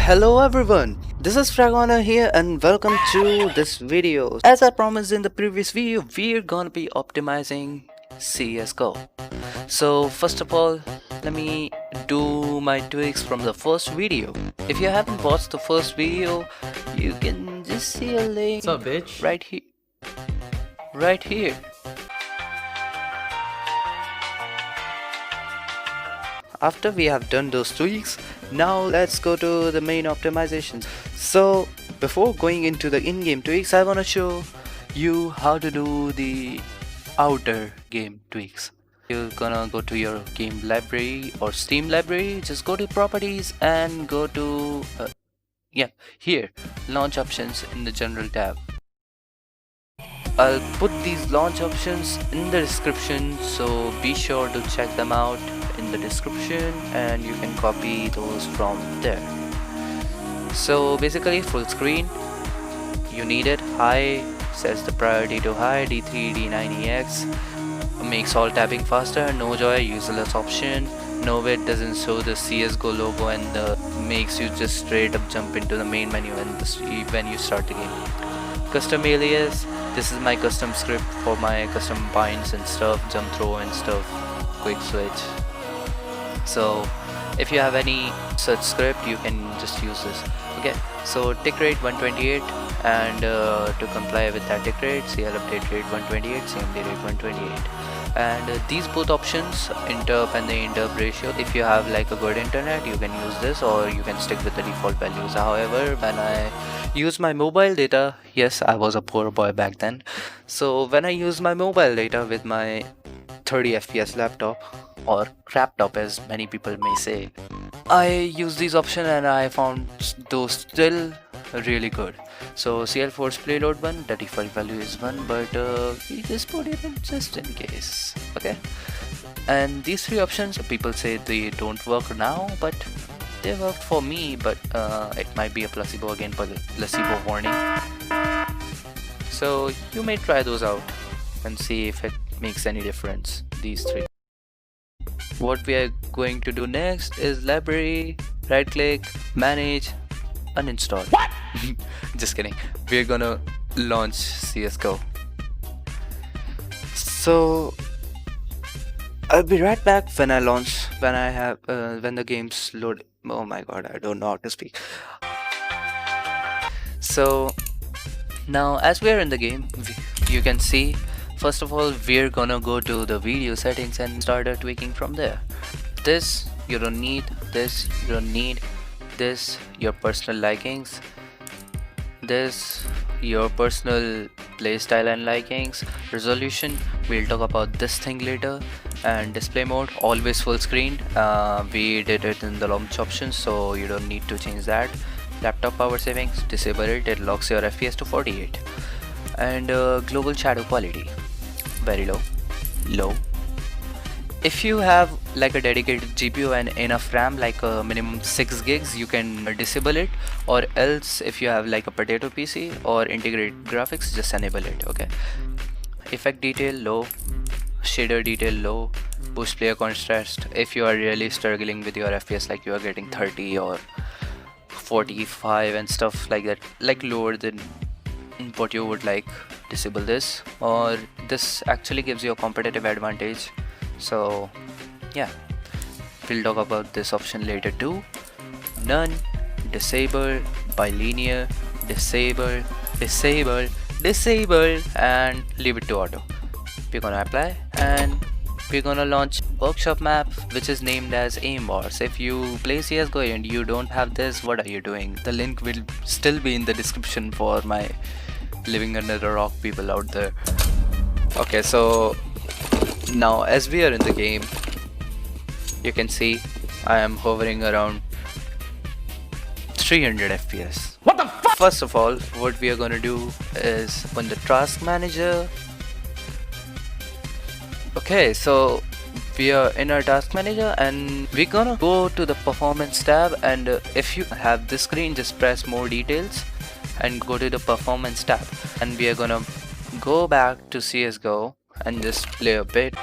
Hello everyone, this is Fragona here and welcome to this video. As I promised in the previous video, we're gonna be optimizing CSGO. So first of all, let me do my tweaks from the first video. If you haven't watched the first video, you can just see a link. What's up, bitch? Right here. Right here. After we have done those tweaks, now let's go to the main optimizations. So before going into the in-game tweaks, I want to show you how to do the outer game tweaks. You're gonna go to your game library or Steam library, just go to properties and go to here, launch options in the general tab. I'll put these launch options in the description, so be sure to check them out in the description and you can copy those from there. So basically full screen, you need it. High sets the priority to high. D3 D9EX makes all tapping faster. Nojoy useless option. Novid doesn't show the CSGO logo and makes you just straight up jump into the main menu when you start the game. Customalias, this is my custom script for my custom binds and stuff, jump throw and stuff, quick switch. So if you have any such script, you can just use this. Okay, so tickrate 128, and to comply with that tickrate, CL update rate 128, CMD rate 128. And these both options, interp and the interp ratio, if you have like a good internet, you can use this, or you can stick with the default values. However, when I use my mobile data, yes, I was a poor boy back then, so when I use my mobile data with my 30 FPS laptop, or laptop as many people may say, I use these options and I found those still really good. So CL force payload 1, the default value is 1, but we just put it in just in case. Okay, and these three options, people say they don't work now, but they worked for me. But it might be a placebo, again, placebo warning. So you may try those out and see if it makes any difference, these three. What we are going to do next is library, right click, manage, uninstall. What? Just kidding. We're gonna launch CSGO. So I'll be right back when I launch, when the game's load. Oh my god, I don't know how to speak. So now as we are in the game, you can see, first of all, we're gonna go to the video settings and start tweaking from there. This you don't need, this you don't need, this your personal likings, this your personal playstyle and likings. Resolution, we'll talk about this thing later. And display mode, always full screen. We did it in the launch options, so you don't need to change that. Laptop power savings, disable it, it locks your FPS to 48. And global shadow quality, very low. If you have like a dedicated GPU and enough RAM, like a minimum 6 gigs, you can disable it, or else if you have like a potato PC or integrated graphics, just enable it. Okay, effect detail low, shader detail low, boost player contrast, if you are really struggling with your FPS, like you are getting 30 or 45 and stuff like that, like lower than what you would like, disable this, or this actually gives you a competitive advantage. So yeah, we'll talk about this option later too. None, disable, bilinear, disable, and leave it to auto. We're gonna apply and we're gonna launch workshop map, which is named as aim wars. If you play CSGO and you don't have this, what are you doing? The link will still be in the description for my living under a rock people out there. Okay, so now as we are in the game, you can see I am hovering around 300 FPS. What the fuck? First of all, what we are gonna do is open the task manager. Okay, so we are in our task manager and we're gonna go to the performance tab, and if you have this screen, just press more details and go to the performance tab, and we are gonna go back to CSGO and just play a bit.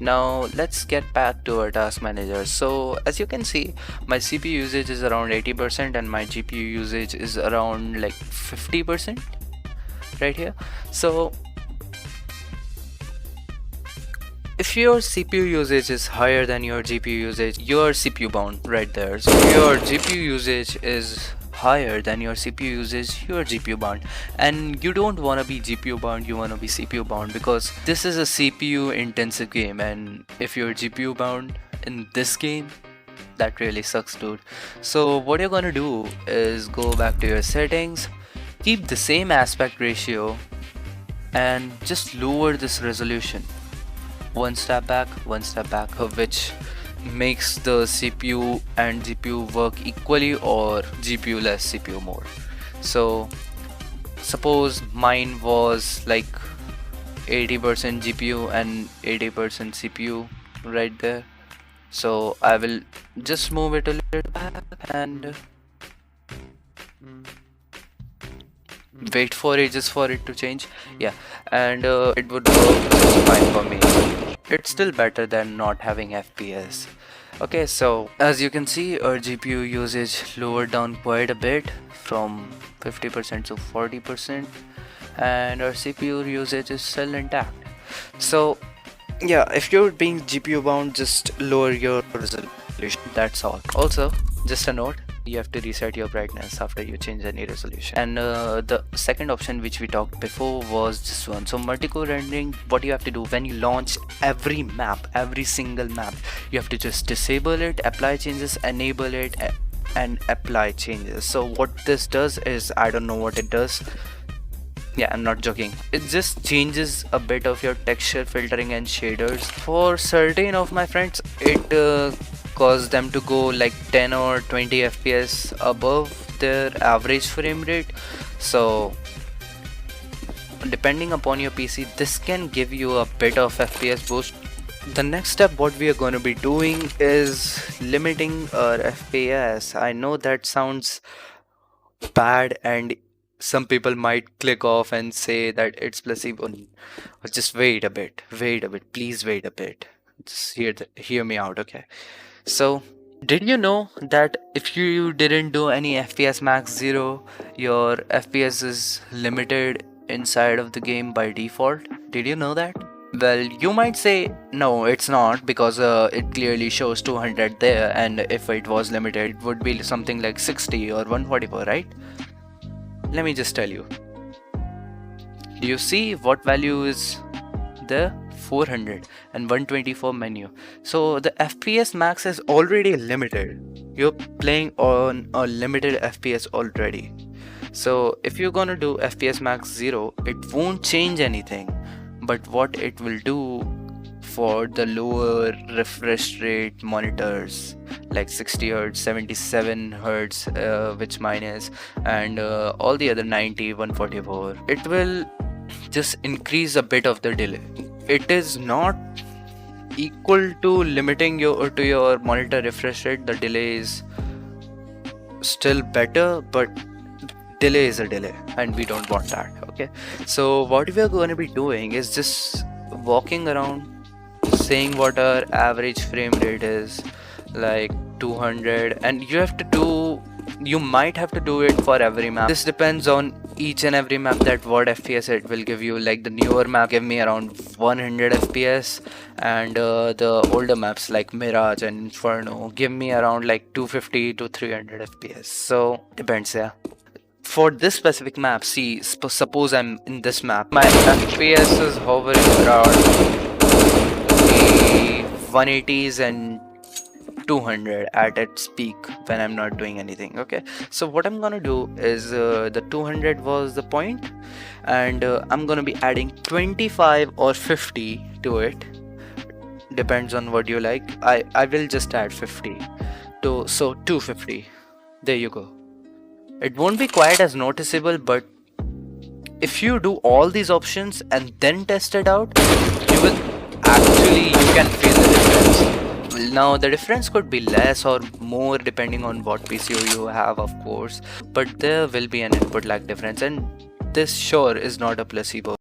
Now let's get back to our task manager. So as you can see, my CPU usage is around 80% and my GPU usage is around like 50% right here. So if your CPU usage is higher than your GPU usage, you're CPU bound right there. So if your GPU usage is higher than your CPU usage, you're GPU bound, and you don't want to be GPU bound, you want to be CPU bound, because this is a CPU intensive game, and if you're GPU bound in this game, that really sucks, dude. So what you're gonna do is go back to your settings, keep the same aspect ratio, and just lower this resolution one step back, which makes the CPU and GPU work equally, or GPU less, CPU more. So suppose mine was like 80% GPU and 80% CPU right there. So I will just move it a little back and wait for ages for it to change. Yeah, and it would work just fine for me. It's still better than not having FPS. Okay, so as you can see, our GPU usage lowered down quite a bit from 50% to 40%, and our CPU usage is still intact. So yeah, if you're being GPU bound, just lower your resolution, that's all. Also, just a note, you have to reset your brightness after you change any resolution. And the second option which we talked before was this one. So multicore rendering, what you have to do when you launch every map, every single map, you have to just disable it, apply changes, enable it, and apply changes. So what this does is, I don't know what it does. Yeah, I'm not joking. It just changes a bit of your texture filtering and shaders. For certain of my friends, it caused them to go like 10 or 20 FPS above their average frame rate. So depending upon your PC, this can give you a bit of FPS boost. The next step what we are going to be doing is limiting our FPS. I know that sounds bad and some people might click off and say that it's placebo. Just wait a bit, please wait a bit. Just hear me out, okay? So did you know that if you didn't do any FPS max 0, your FPS is limited inside of the game by default? Did you know that? Well, you might say no, it's not, because it clearly shows 200 there, and if it was limited it would be something like 60 or 144, right? Let me just tell you. You see what value is there? 400 and 124 menu. So the FPS max is already limited. You're playing on a limited FPS already. So if you're gonna do FPS max 0, it won't change anything. But what it will do for the lower refresh rate monitors like 60 Hz, 77 Hz, which mine is, and all the other 90, 144, it will just increase a bit of the delay. It is not equal to limiting your monitor refresh rate. The delay is still better, but delay is a delay and we don't want that. Okay, so what we are going to be doing is just walking around saying what our average frame rate is, like 200, and you might have to do it for every map. This depends on each and every map, that what FPS it will give you. Like the newer map give me around 100 FPS, and the older maps like Mirage and Inferno give me around like 250 to 300 FPS. So depends, yeah. For this specific map, see, suppose I'm in this map, my FPS is hovering around 180s and 200 at its peak when I'm not doing anything. Okay, so what I'm gonna do is the 200 was the point, and I'm gonna be adding 25 or 50 to it, depends on what you like. I will just add 50 to, so 250. There you go. It won't be quite as noticeable, but if you do all these options and then test it out, you can feel the difference. Now the difference could be less or more depending on what PCO you have, of course, but there will be an input lag difference, and this sure is not a placebo.